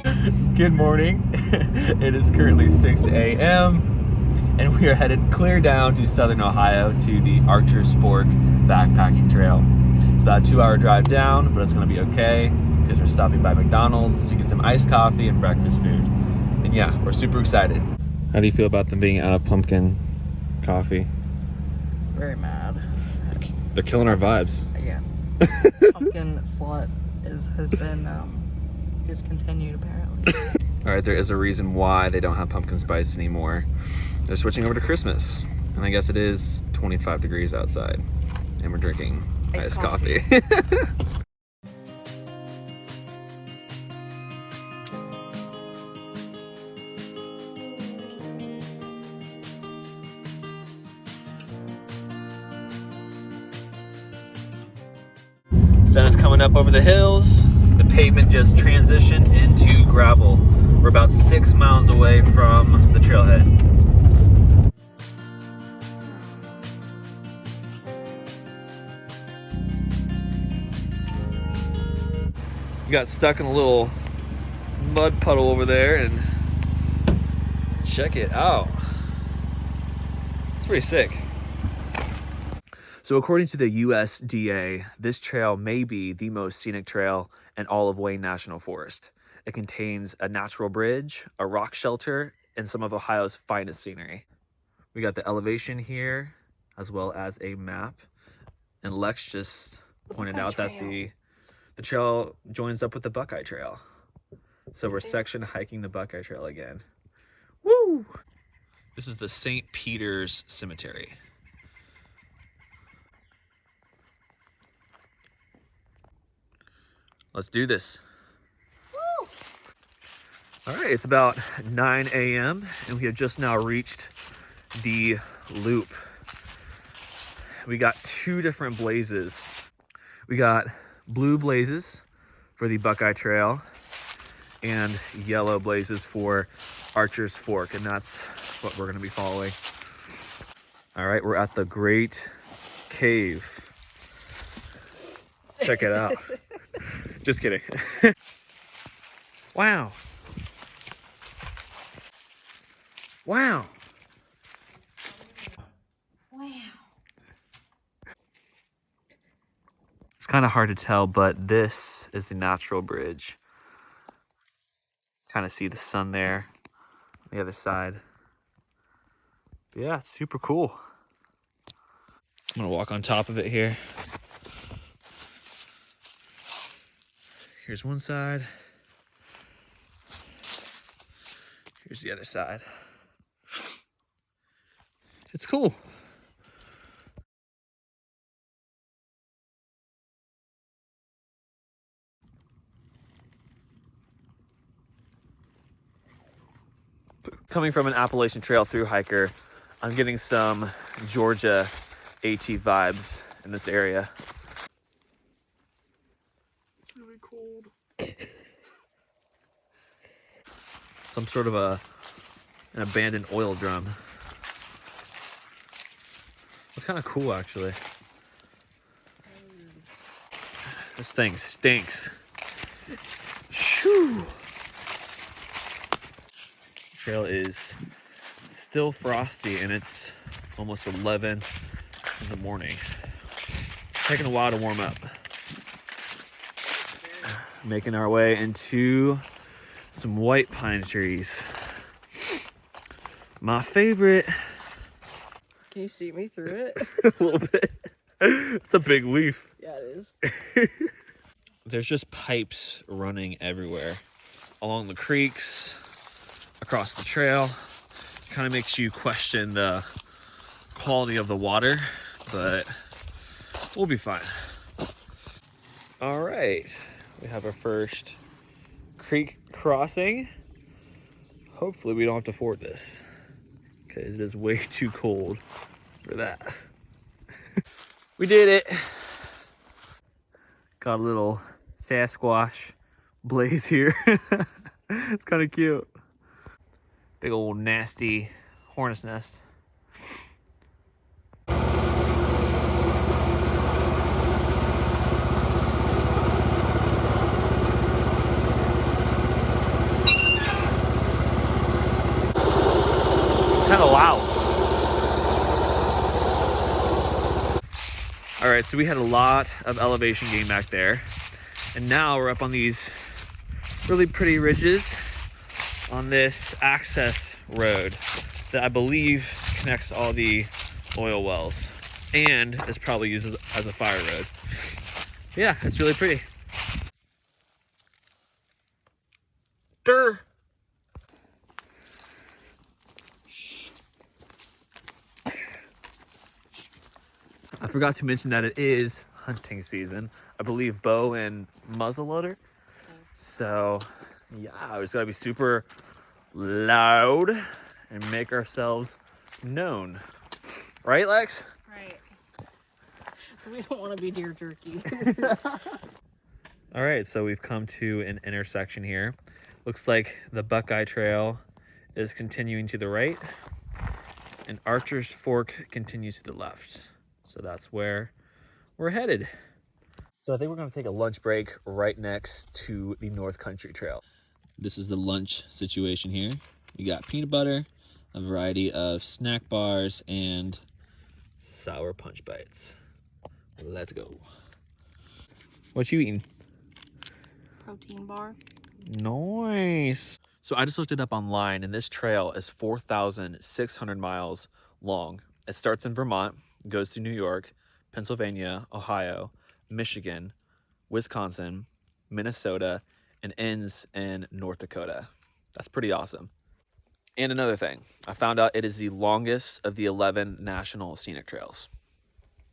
Good morning. It is currently 6 a.m. and we are headed clear down to southern Ohio to the Archer's Fork backpacking trail. It's about a 2-hour drive down, but it's going to be okay because we're stopping by McDonald's to get some iced coffee and breakfast food. And yeah, we're super excited. How do you feel about them being out of pumpkin coffee? Very mad. They're killing our vibes. Yeah. Pumpkin slut has been discontinued apparently. All right, there is a reason why they don't have pumpkin spice anymore. They're switching over to Christmas. And I guess it is 25 degrees outside. And we're drinking iced coffee. Sun is coming up over the hills. The pavement just transitioned into gravel. We're about 6 miles away from the trailhead. We got stuck in a little mud puddle over there, and check it out. It's pretty sick. So according to the USDA, this trail may be the most scenic trail in all of Wayne National Forest. It contains a natural bridge, a rock shelter, and some of Ohio's finest scenery. We got the elevation here, as well as a map. And Lex just pointed out that the trail joins up with the Buckeye Trail. So we're section hiking the Buckeye Trail again. Woo! This is the St. Peter's Cemetery. Let's do this. Woo! All right, it's about 9 a.m. and we have just now reached the loop. We got 2 different blazes. We got blue blazes for the Buckeye Trail and yellow blazes for Archer's Fork, and that's what we're gonna be following. All right, we're at the Great Cave. Check it out. Just kidding. Wow. Wow. Wow. It's kind of hard to tell, but this is the natural bridge. Kind of see the sun there on the other side. But yeah, it's super cool. I'm gonna walk on top of it here. Here's one side. Here's the other side. It's cool. Coming from an Appalachian Trail through hiker, I'm getting some Georgia AT vibes in this area. It's really cold. Some sort of an abandoned oil drum. It's kind of cool, actually. This thing stinks. Shoo! The trail is still frosty and it's almost 11 in the morning. It's taking a while to warm up. Making our way into some white pine trees. My favorite. Can you see me through it? A little bit. It's a big leaf. Yeah, it is. There's just pipes running everywhere. Along the creeks, across the trail. Kind of makes you question the quality of the water, but we'll be fine. All right, we have our first creek crossing. Hopefully we don't have to ford this because it is way too cold for that. We did it. Got a little Sasquatch blaze here. It's kind of cute. Big old nasty hornet's nest. right, so we had a lot of elevation gain back there, and now we're up on these really pretty ridges on this access road that I believe connects all the oil wells and is probably used as a fire road. Yeah, it's really pretty. Durr. I forgot to mention that it is hunting season. I believe bow and muzzleloader. So yeah, it's gotta be super loud and make ourselves known. Right, Lex? Right. So we don't want to be deer jerky. All right, so we've come to an intersection here. Looks like the Buckeye Trail is continuing to the right and Archer's Fork continues to the left. So that's where we're headed. So I think we're gonna take a lunch break right next to the North Country Trail. This is the lunch situation here. We got peanut butter, a variety of snack bars, and sour punch bites. Let's go. What you eating? Protein bar. Nice. So I just looked it up online, and this trail is 4,600 miles long. It starts in Vermont, goes to New York, Pennsylvania, Ohio, Michigan, Wisconsin, Minnesota, and ends in North Dakota. That's pretty awesome. And another thing, I found out it is the longest of the 11 national scenic trails.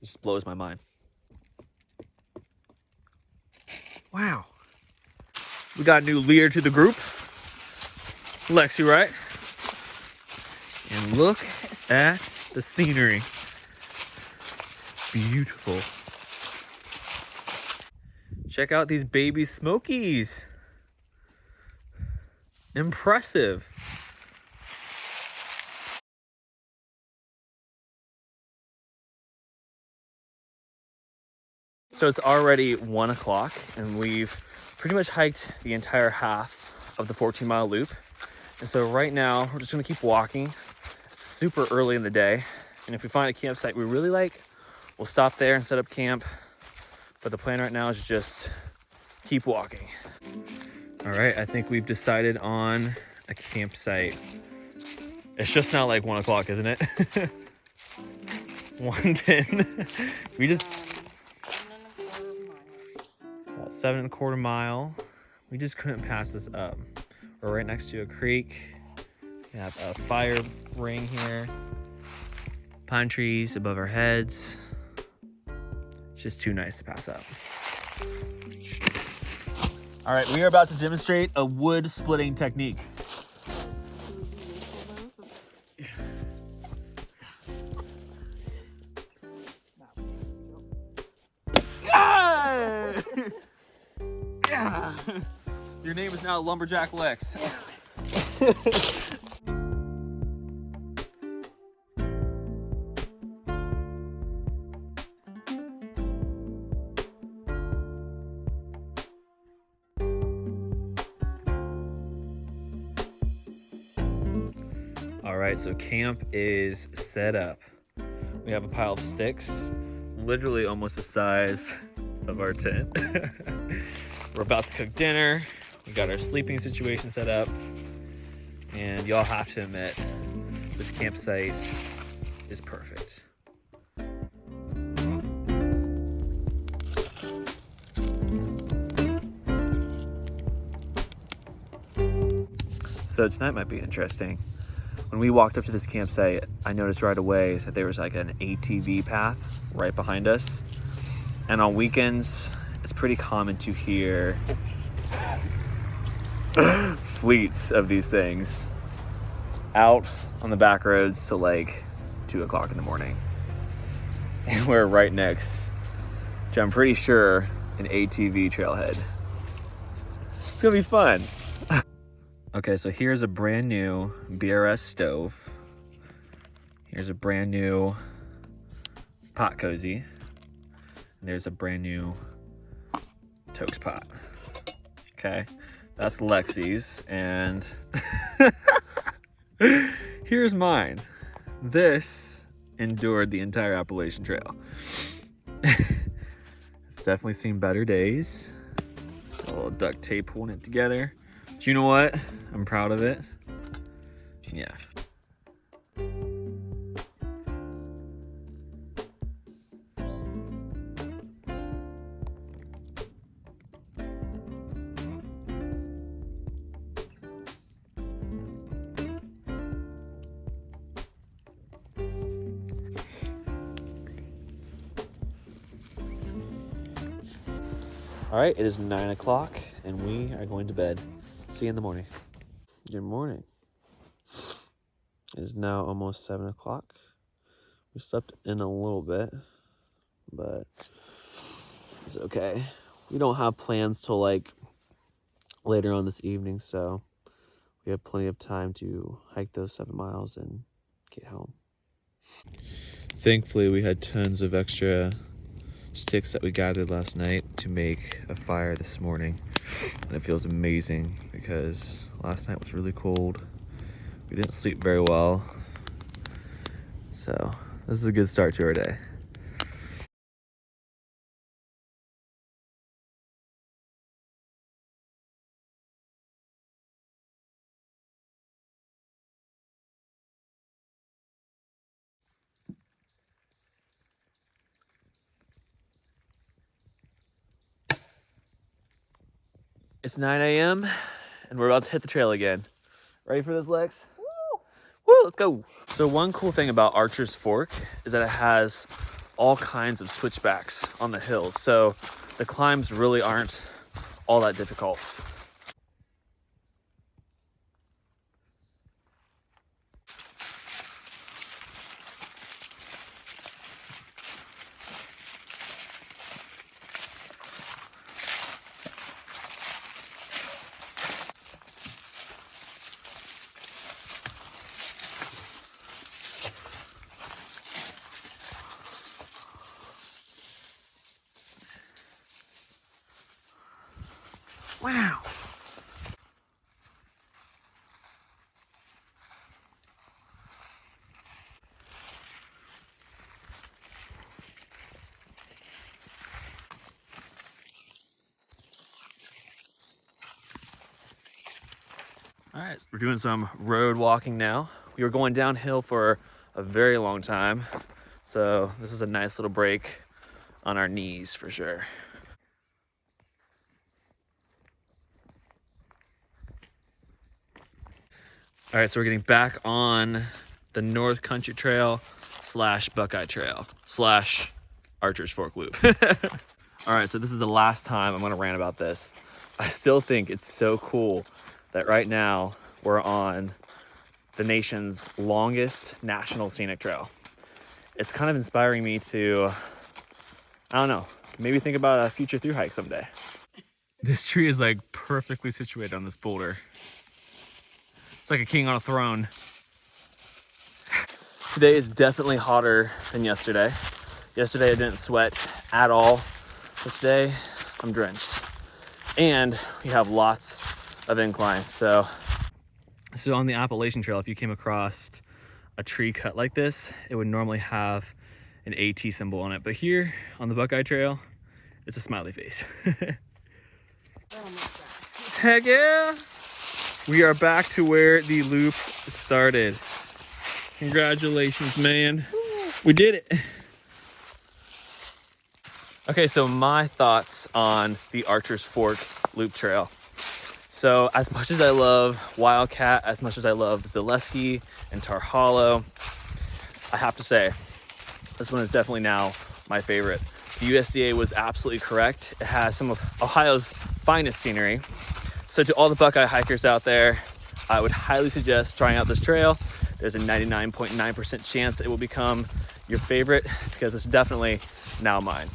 It just blows my mind. Wow. We got a new leader to the group. Lexi, right? And look at the scenery. Beautiful. Check out these baby Smokies. Impressive. So it's already 1 o'clock and we've pretty much hiked the entire half of the 14-mile loop. And so right now we're just gonna keep walking. It's super early in the day. And if we find a campsite we really like, we'll stop there and set up camp. But the plan right now is just keep walking. All right, I think we've decided on a campsite. It's just now like 1 o'clock, isn't it? 1:10. We just, 7.25 mile. We just couldn't pass this up. We're right next to a creek. We have a fire ring here. Pine trees above our heads. It's just too nice to pass up. All right, we are about to demonstrate a wood splitting technique. Yeah! Yeah! Your name is now Lumberjack Lex. All right, so camp is set up. We have a pile of sticks, literally almost the size of our tent. We're about to cook dinner. We got our sleeping situation set up. And y'all have to admit, this campsite is perfect. So tonight might be interesting. When we walked up to this campsite, I noticed right away that there was like an ATV path right behind us. And on weekends, it's pretty common to hear fleets of these things out on the back roads till like 2 o'clock in the morning. And we're right next to, I'm pretty sure, an ATV trailhead. It's gonna be fun. Okay, so here's a brand new BRS stove. Here's a brand new pot cozy. And there's a brand new Tokes pot. Okay, that's Lexi's, and here's mine. This endured the entire Appalachian Trail. Definitely seen better days. A little duct tape holding it together. But you know what? I'm proud of it. Yeah. All right, it is 9 o'clock and we are going to bed. See you in the morning. Good morning. It is now almost 7 o'clock. We slept in a little bit, but it's okay. We don't have plans till like later on this evening, so we have plenty of time to hike those 7 miles and get home. Thankfully, we had tons of extra sticks that we gathered last night to make a fire this morning, and it feels amazing because last night was really cold. We didn't sleep very well, so this is a good start to our day. It's 9 a.m. and we're about to hit the trail again. Ready for this, Lex? Woo! Woo, let's go. So one cool thing about Archer's Fork is that it has all kinds of switchbacks on the hills. So the climbs really aren't all that difficult. Wow. All right, so we're doing some road walking now. We were going downhill for a very long time, so this is a nice little break on our knees for sure. All right, so we're getting back on the North Country Trail / Buckeye Trail / Archer's Fork Loop. All right, so this is the last time I'm gonna rant about this. I still think it's so cool that right now we're on the nation's longest national scenic trail. It's kind of inspiring me to, I don't know, maybe think about a future through hike someday. This tree is like perfectly situated on this boulder. It's like a king on a throne. Today is definitely hotter than yesterday. Yesterday I didn't sweat at all, but today I'm drenched. And we have lots of incline. So on the Appalachian Trail, if you came across a tree cut like this, it would normally have an AT symbol on it. But here on the Buckeye Trail, it's a smiley face. Heck yeah! We are back to where the loop started. Congratulations, man. We did it. Okay, so my thoughts on the Archer's Fork Loop Trail. So as much as I love Wildcat, as much as I love Zaleski and Tar Hollow, I have to say, this one is definitely now my favorite. The USDA was absolutely correct. It has some of Ohio's finest scenery. So to all the Buckeye hikers out there, I would highly suggest trying out this trail. There's a 99.9% chance that it will become your favorite because it's definitely now mine.